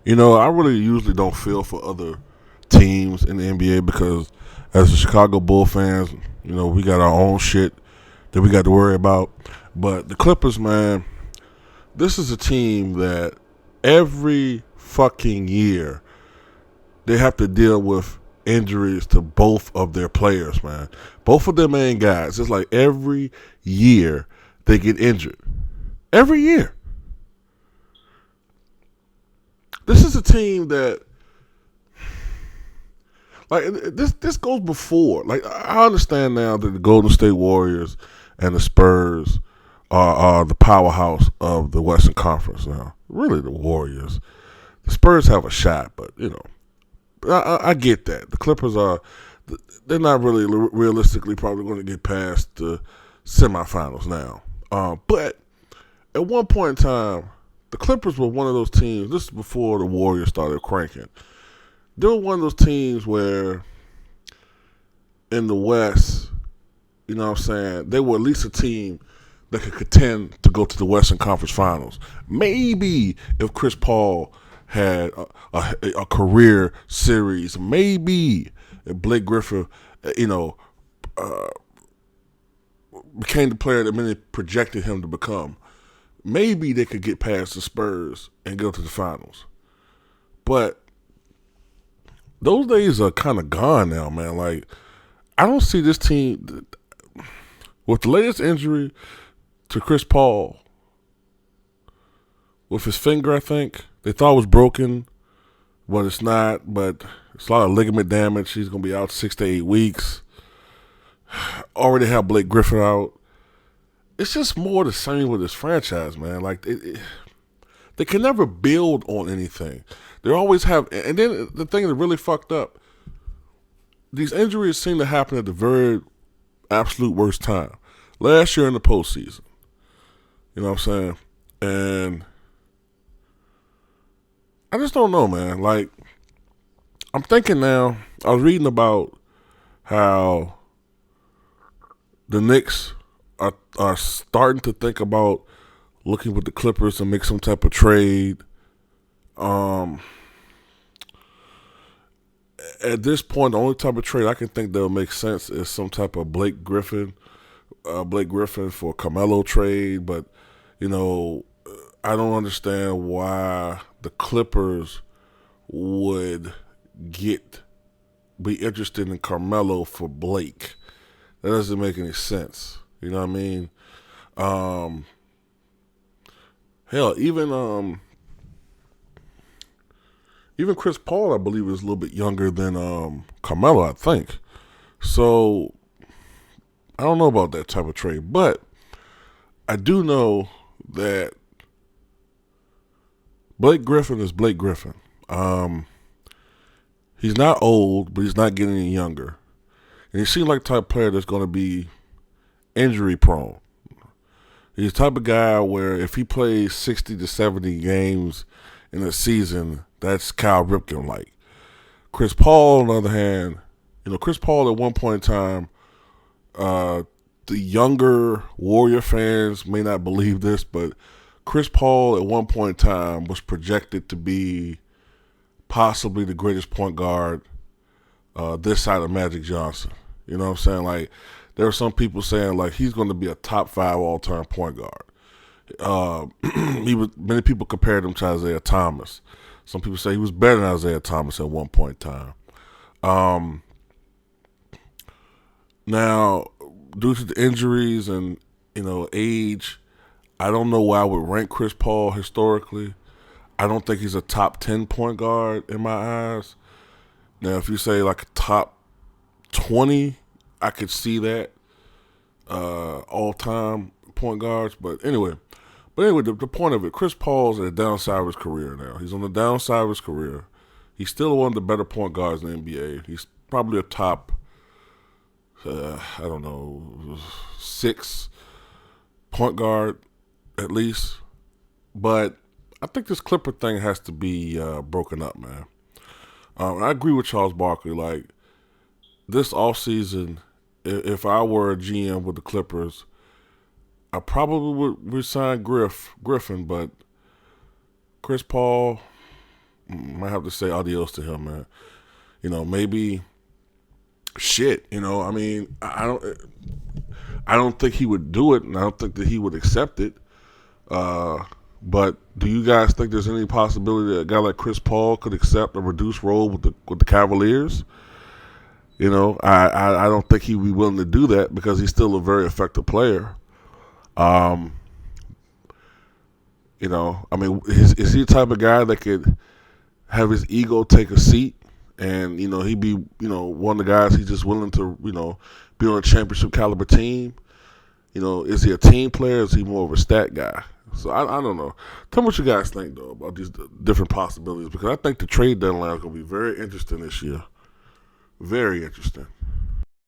I really usually don't feel for other teams in the NBA because as a Chicago Bull fans, we got our own shit that we got to worry about. But the Clippers, man, this is a team that every fucking year they have to deal with injuries to both of their players, man. Both of their main guys. It's like every year they get injured. Every year. This is a team that like this goes before. Like I understand now that the Golden State Warriors and the Spurs are the powerhouse of the Western Conference now. Really, the Warriors. The Spurs have a shot, but I get that. The Clippers they're not really realistically probably going to get past the semifinals now. But at one point in time, the Clippers were one of those teams. This is before the Warriors started cranking. They were one of those teams where in the West, you know what I'm saying, they were at least a team that could contend to go to the Western Conference Finals. Maybe if Chris Paul had a career series, maybe if Blake Griffin, uh, became the player that many projected him to become, maybe they could get past the Spurs and go to the finals. But those days are kind of gone now, man. Like, I don't see this team with the latest injury to Chris Paul with his finger. I think they thought it was broken, but it's not. But it's a lot of ligament damage. He's gonna be out 6 to 8 weeks. Already have Blake Griffin out. It's just more the same with this franchise, man. Like they can never build on anything. They always have, and then the thing that really fucked up, these injuries seem to happen at the very absolute worst time. Last year in the postseason, you know what I'm saying? And I just don't know, man. Like, I'm thinking now, I was reading about how the Knicks are starting to think about looking with the Clippers to make some type of trade. Um, at this point, the only type of trade I can think that would make sense is some type of Blake Griffin for Carmelo trade. But you know, I don't understand why the Clippers would be interested in Carmelo for Blake. That doesn't make any sense. You know what I mean? Um, Hell, even Chris Paul, I believe, is a little bit younger than Carmelo, I think. So I don't know about that type of trade, but I do know that Blake Griffin is Blake Griffin. He's not old, but he's not getting any younger, and he seems like the type of player that's going to be injury prone. He's the type of guy where if he plays 60 to 70 games in a season, that's Kyle Ripken like. Chris Paul, on the other hand, Chris Paul at one point in time, the younger Warrior fans may not believe this, but Chris Paul at one point in time was projected to be possibly the greatest point guard this side of Magic Johnson. You know what I'm saying? Like, there were some people saying like he's going to be a top 5 all-time point guard. Many people compared him to Isaiah Thomas. Some people say he was better than Isaiah Thomas at one point in time. Now, due to the injuries and age, I don't know why I would rank Chris Paul historically. I don't think he's a top 10 point guard in my eyes. Now, if you say like a top 20, I could see that all time point guards. But anyway, the point of it, Chris Paul's at the downside of his career now. He's on the downside of his career. He's still one of the better point guards in the NBA. He's probably a top, I don't know, 6 point guard at least. But I think this Clipper thing has to be broken up, man. I agree with Charles Barkley. Like, this offseason, if I were a GM with the Clippers, I probably would resign Griffin, but Chris Paul, might have to say adios to him, man. Maybe shit. I mean, I don't think he would do it, and I don't think that he would accept it. But do you guys think there's any possibility that a guy like Chris Paul could accept a reduced role with the Cavaliers? I don't think he'd be willing to do that because he's still a very effective player. Um, I mean, is he the type of guy that could have his ego take a seat and, he'd be, one of the guys he's just willing to, be on a championship caliber team? Is he a team player or is he more of a stat guy? So I don't know. Tell me what you guys think, though, about these different possibilities because I think the trade deadline is going to be very interesting this year. Very interesting.